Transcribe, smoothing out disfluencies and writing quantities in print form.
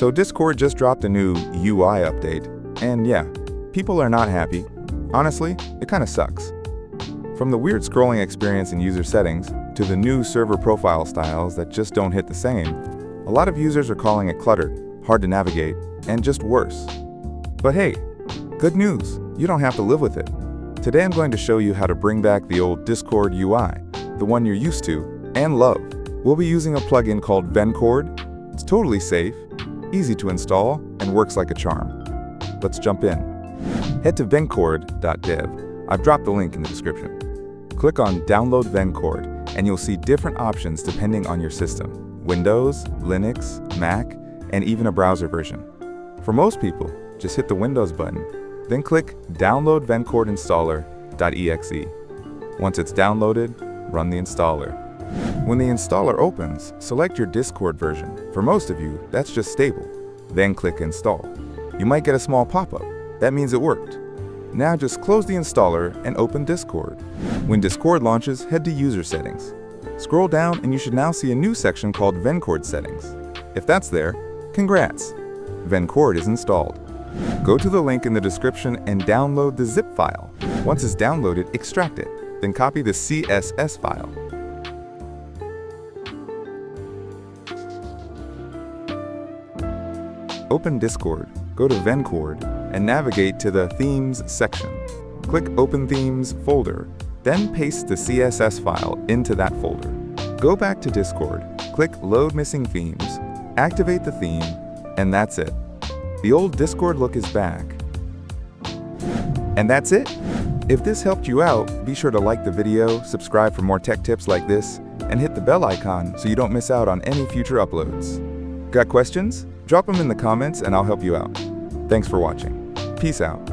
So Discord just dropped a new UI update, and yeah, people are not happy. Honestly, it kinda sucks. From the weird scrolling experience in user settings to the new server profile styles that just don't hit the same, a lot of users are calling it cluttered, hard to navigate, and just worse. But hey, good news, you don't have to live with it. Today I'm going to show you how to bring back the old Discord UI, the one you're used to and love. We'll be using a plugin called Vencord. It's totally safe, easy to install, and works like a charm. Let's jump in. Head to vencord.dev. I've dropped the link in the description. Click on Download Vencord, and you'll see different options depending on your system: Windows, Linux, Mac, and even a browser version. For most people, just hit the Windows button, then click Download Vencord Installer.exe. Once it's downloaded, run the installer. When the installer opens, select your Discord version. For most of you, that's just stable. Then click Install. You might get a small pop-up. That means it worked. Now just close the installer and open Discord. When Discord launches, head to User Settings. Scroll down and you should now see a new section called Vencord Settings. If that's there, congrats! Vencord is installed. Go to the link in the description and download the zip file. Once it's downloaded, extract it. Then copy the CSS file. Open Discord, go to Vencord, and navigate to the Themes section. Click Open Themes folder, then paste the CSS file into that folder. Go back to Discord, click Load Missing Themes, activate the theme, and that's it. The old Discord look is back. And that's it. If this helped you out, be sure to like the video, subscribe for more tech tips like this, and hit the bell icon so you don't miss out on any future uploads. Got questions? Drop them in the comments and I'll help you out. Thanks for watching. Peace out.